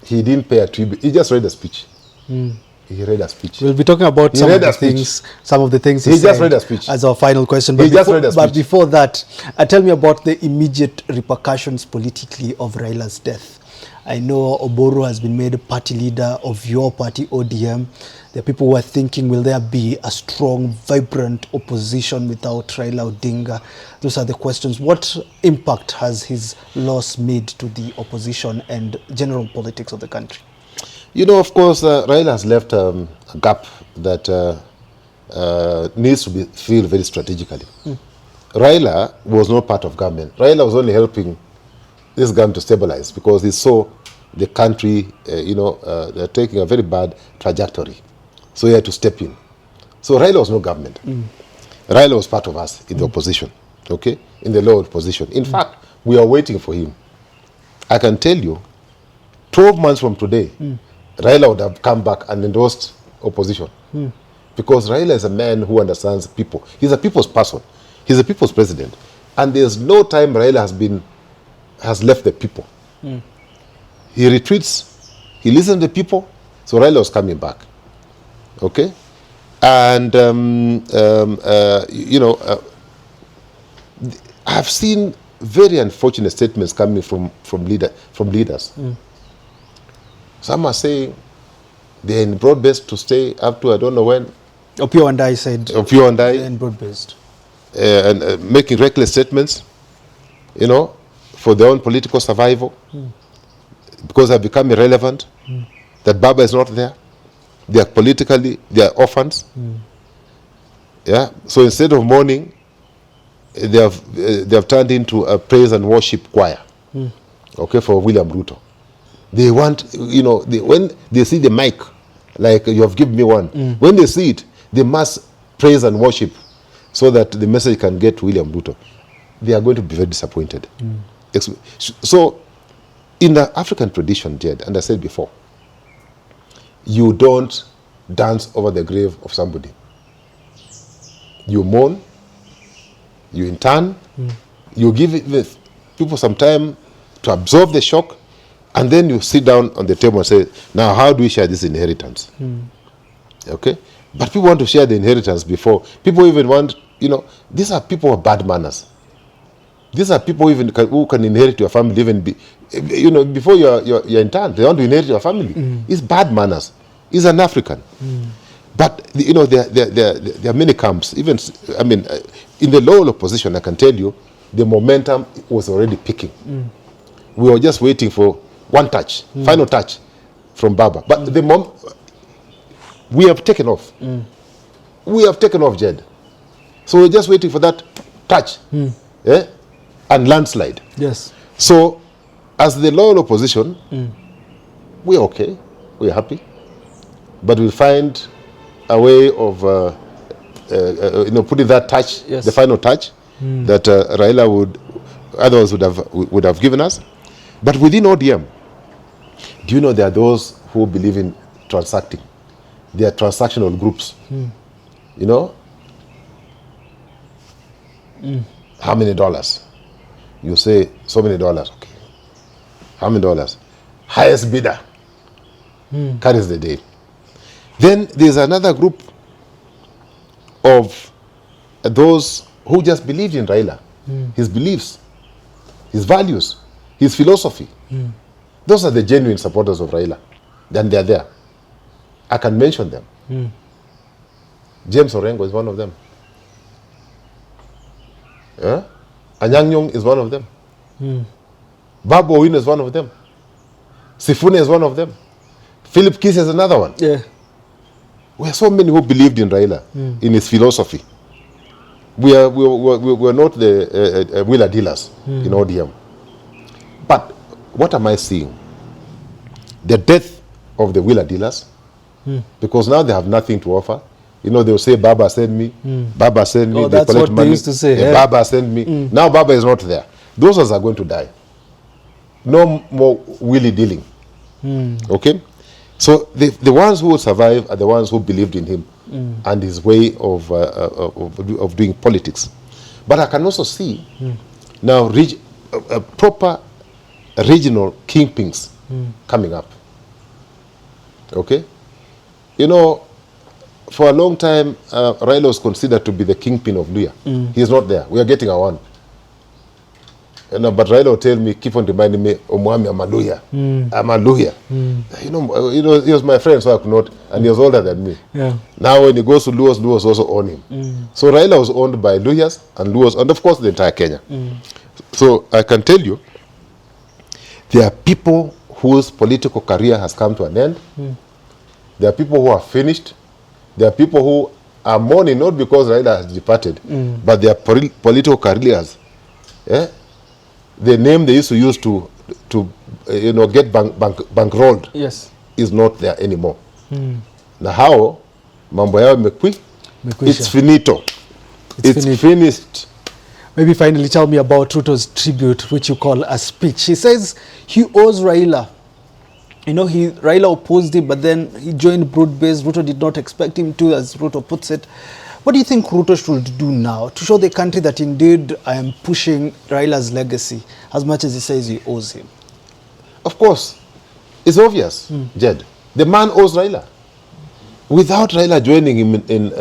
He didn't pay a tribute. He just read a speech. He read a speech. We'll be talking about some of the things he just read a speech as our final question. But before that, tell me about the immediate repercussions politically of Raila's death. I know Oboro has been made party leader of your party, ODM. There are people who are thinking, will there be a strong, vibrant opposition without Raila Odinga? Those are the questions. What impact has his loss made to the opposition and general politics of the country? Of course, Raila has left a gap that needs to be filled very strategically. Raila was not part of government. Raila was only helping this government to stabilize because he saw the country, they're taking a very bad trajectory. So he had to step in. So Raila was no government. Raila was part of us in the opposition, okay, in the lower position. In fact, we are waiting for him. I can tell you, 12 months from today, Raila would have come back and endorsed opposition. Because Raila is a man who understands people. He's a people's person. He's a people's president. And there's no time Raila has left the people. He retreats, he listens to the people, so Raila was coming back. Okay? And, I've seen very unfortunate statements coming from leaders. Some are saying they're in broad-based to stay up to I don't know when. Opio and I said. Opio and I. In broad-based. And making reckless statements, for their own political survival, because they've become irrelevant, that Baba is not there. They are orphans. Yeah. So instead of mourning, they have turned into a praise and worship choir. Okay, for William Ruto. They want, when they see the mic like you have given me one. When they see it, they must praise and worship so that the message can get to William Ruto. They are going to be very disappointed. So, in the African tradition, Jed, and I said before, you don't dance over the grave of somebody. You mourn, you intern, you give people some time to absorb the shock, and then you sit down on the table and say, now how do we share this inheritance? Okay? But people want to share the inheritance before. People even want, these are people with bad manners. These are people who can inherit your family even before you're interned. They want to inherit your family. It's bad manners. He's an African. But, there are many camps. Even, in the lower opposition, I can tell you, the momentum was already picking. We were just waiting for one touch, final touch from Baba. But we have taken off. We have taken off, Jed. So we're just waiting for that touch. And landslide. Yes. So, as the loyal opposition, we're okay, we're happy, but we'll find a way of, putting that touch, the final touch, that Raila others would have given us. But within ODM, do you know there are those who believe in transacting? They are transactional groups. How many dollars? You say, so many dollars. Okay. How many dollars? Highest bidder carries the day. Then there's another group of those who just believed in Raila, his beliefs, his values, his philosophy. Those are the genuine supporters of Raila. Then they're there. I can mention them. James Orengo is one of them. Anyang' Nyong'o is one of them. Babu Owino is one of them. Sifune is one of them. Philip Kisia is another one. Yeah. We are so many who believed in Raila, in his philosophy. We are not the wheeler dealers in ODM. But what am I seeing? The death of the wheeler dealers, because now they have nothing to offer. They will say, Baba send me, Baba send me, they that's collect what money. they used to say. Yeah, Baba send me. Now Baba is not there. Those ones are going to die. No more wheelie dealing. Okay? So the ones who will survive are the ones who believed in him and his way of doing politics. But I can also see now proper regional kingpins coming up. Okay? For a long time, Raila was considered to be the kingpin of Luhya. He's not there. We are getting our one. But Raila will tell me, keep on reminding me, Omwami, I'm a Luhya. I'm a Luhya. He was my friend, so I could not, and he was older than me. Yeah. Now when he goes to Luos also own him. So Raila was owned by Luhyas and Luos, and of course the entire Kenya. So I can tell you, there are people whose political career has come to an end. There are people who are finished. There are people who are mourning not because Raila has departed, but their political careers, the name they used to use to get bankrolled, is not there anymore. Na hao mambo yao imekwisha. It's finito. It's finished. Maybe finally tell me about Ruto's tribute, which you call a speech. He says he owes Raila. Raila opposed him, but then he joined broad-based. Ruto did not expect him to, as Ruto puts it. What do you think Ruto should do now to show the country that indeed I am pushing Raila's legacy as much as he says he owes him? Of course. It's obvious, Jed. The man owes Raila. Without Raila joining him in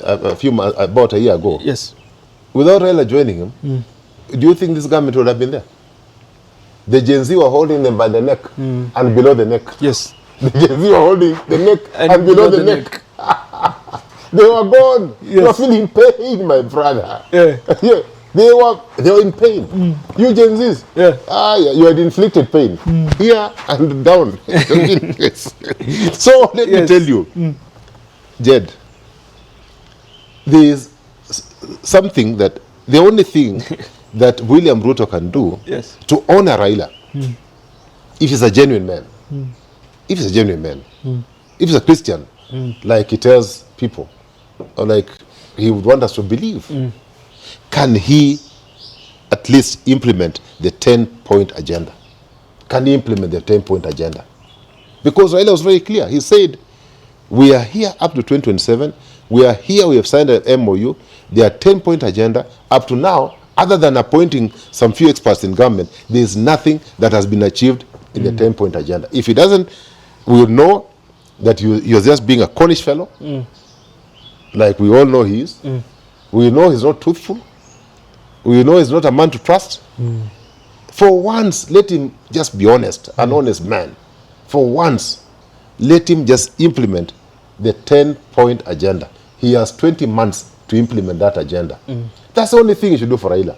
a few months, about a year ago. Yes. Without Raila joining him, do you think this government would have been there? The Gen Z were holding them by the neck and below the neck. Yes. The Gen Z were holding the neck and below the neck. They were gone. Yes. You were feeling pain, my brother. Yeah. Yeah. They were in pain. You Gen Zs. Yeah. You had inflicted pain. Here and down. So let me tell you, Jed, there is something that the only thing that William Ruto can do to honor Raila, if he's a genuine man, if he's a Christian, like he tells people, or like he would want us to believe, can he at least implement the 10-point agenda? Can he implement the 10-point agenda? Because Raila was very clear. He said, we are here up to 2027. We are here, we have signed an MOU. There are 10-point agenda. Up to now, other than appointing some few experts in government, there is nothing that has been achieved in the 10-point agenda. If he doesn't, we will know that you're just being a Cornish fellow, like we all know he is. We know he's not truthful. We know he's not a man to trust. For once, let him just be honest, an honest man. For once, let him just implement the 10-point agenda. He has 20 months to implement that agenda. That's the only thing he should do for Raila.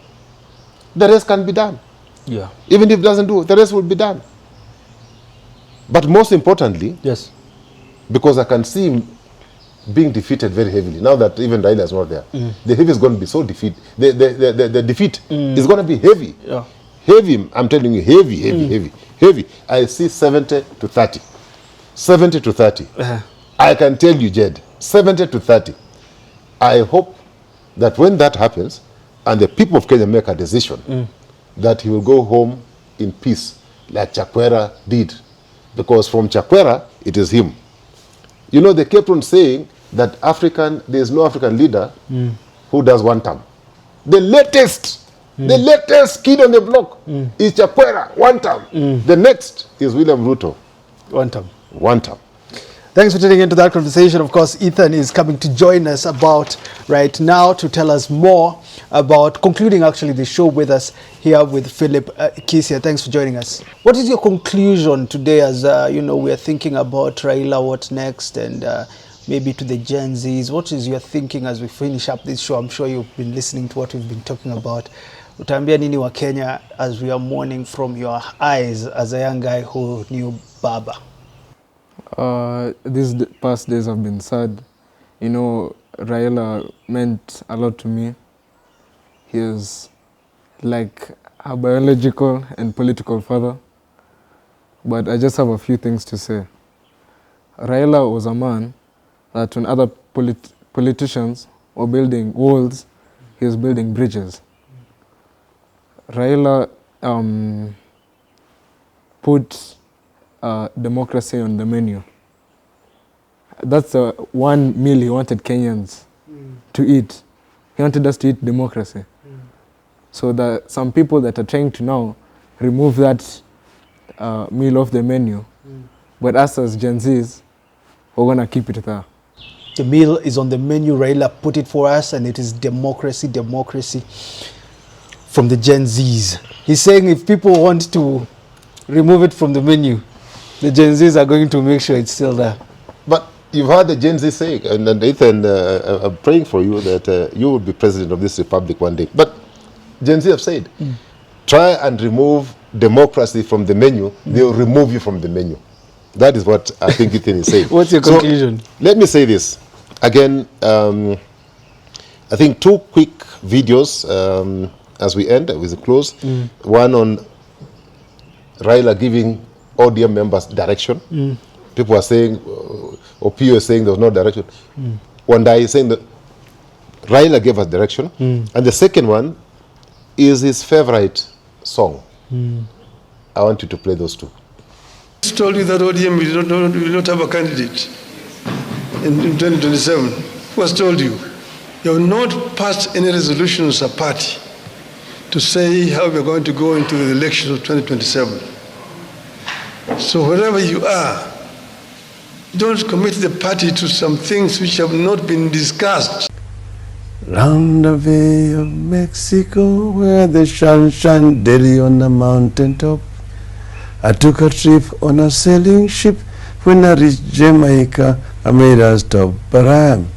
The rest can be done. Yeah. Even if he doesn't do it, the rest will be done. But most importantly, Yes. because I can see him being defeated very heavily, now that even Raila is not there, the heavy is going to be so defeat. The defeat is going to be heavy. Yeah. Heavy, I'm telling you, heavy. I see 70 to 30. 70 to 30. I can tell you, Jed, 70 to 30. I hope that when that happens, and the people of Kenya make a decision, that he will go home in peace, like Chakwera did. Because from Chakwera, it is him. You know, they kept on saying that there is no African leader who does one term. The latest kid on the block is Chakwera, one term. The next is William Ruto. One time. One term. Thanks for tuning into that conversation. Of course, Ethan is coming to join us about right now to tell us more about concluding actually the show with us here with Philip Kisia. Thanks for joining us. What is your conclusion today as, we are thinking about Raila, what next, and maybe to the Gen Zs? What is your thinking as we finish up this show? I'm sure you've been listening to what we've been talking about. Utaambia nini wa Kenya as we are mourning from your eyes as a young guy who knew Baba? These past days have been sad. You know, Raila meant a lot to me. He is like a biological and political father. But I just have a few things to say. Raila was a man that when other politicians were building walls, he was building bridges. Raila put democracy on the menu. That's one meal he wanted Kenyans to eat. He wanted us to eat democracy. So that some people that are trying to now remove that meal off the menu, but us as Gen Zs, we're going to keep it there. The meal is on the menu. Raila put it for us, and it is democracy from the Gen Zs. He's saying if people want to remove it from the menu, the Gen Zs are going to make sure it's still there. But you've heard the Gen Z say, and Ethan, I'm praying for you that you will be president of this republic one day. But Gen Z have said, try and remove democracy from the menu, they'll remove you from the menu. That is what I think Ethan is saying. What's your conclusion? Let me say this. Again, I think two quick videos as we end, with a close. One on Raila giving ODM members direction. People are saying, or PO is saying there was no direction. One day is saying that Raila gave us direction. And the second one is his favorite song. I want you to play those two. I told you that ODM will not have a candidate in 2027. Who has told you? You have not passed any resolution as a party to say how we're going to go into the election of 2027. So wherever you are, don't commit the party to some things which have not been discussed. Round the Bay of Mexico, where the sun shines daily on the mountain top, I took a trip on a sailing ship. When I reached Jamaica, I made a stop, but I am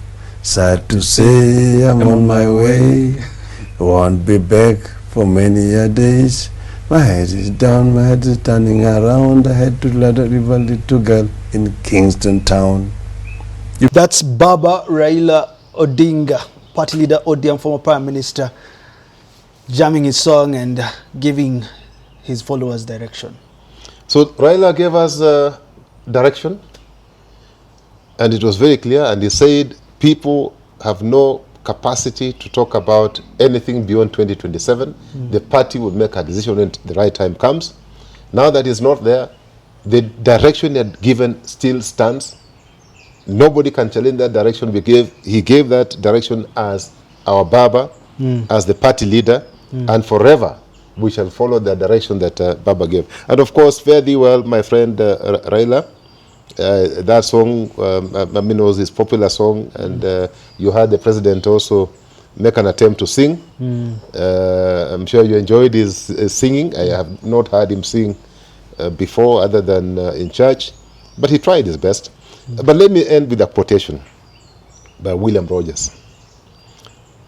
sad to say I'm on my way. I won't be back for many a days. My head is down, my head is turning around. I had to let a river little girl in Kingston town. That's Baba Raila Odinga, party leader ODM, former Prime Minister, jamming his song and giving his followers direction. So Raila gave us direction. And it was very clear, and he said people have no capacity to talk about anything beyond 2027. The party will make a decision when the right time comes. Now that he's not there, the direction he had given still stands. Nobody can challenge that direction. He gave that direction as our Baba, as the party leader, and forever we shall follow the direction that Baba gave. And of course, fare thee well, my friend Raila. That song, was his popular song, and you heard the president also make an attempt to sing. I'm sure you enjoyed his singing. I have not heard him sing before, other than in church, but he tried his best. But let me end with a quotation by William Rogers.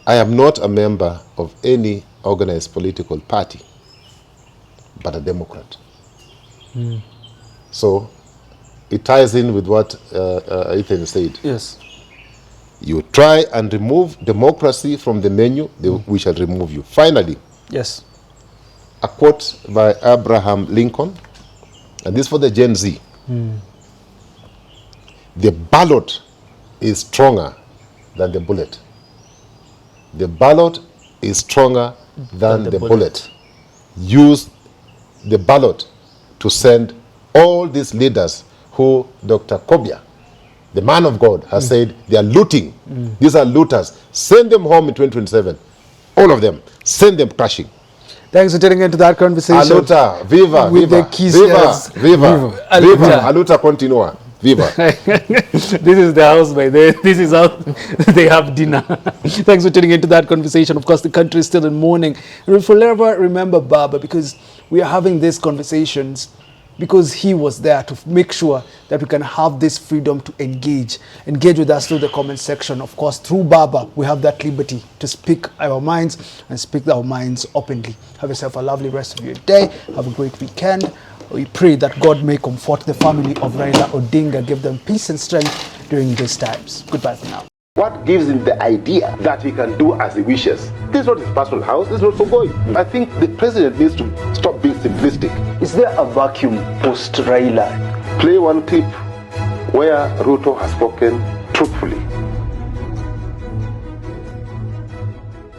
I am not a member of any organized political party, but a Democrat. So it ties in with what Ethan said. Yes. You try and remove democracy from the menu, we shall remove you. Finally, Yes. a quote by Abraham Lincoln, and this for the Gen Z. The ballot is stronger than the bullet. The ballot is stronger than the bullet. Use the ballot to send all these leaders who Dr. Kobia, the man of God, has said they are looting. These are looters. Send them home in 2027. All of them. Send them crashing. Thanks for tuning into that conversation. Aluta, viva, with viva, the Kisias. viva, viva, viva, aluta continua, viva. This is the house by there. This is how they have dinner. Thanks for tuning into that conversation. Of course, the country is still in mourning. And we'll forever remember Baba, because we are having these conversations because he was there to make sure that we can have this freedom to engage with us through the comment section. Of course, through Baba, we have that liberty to speak our minds and speak our minds openly. Have yourself a lovely rest of your day. Have a great weekend. We pray that God may comfort the family of Raila Odinga, give them peace and strength during these times. Goodbye for now. What gives him the idea that he can do as he wishes? This is not his personal house, this is not Sogoi. I think the president needs to stop being simplistic. Is there a vacuum post Raila? Play one clip where Ruto has spoken truthfully.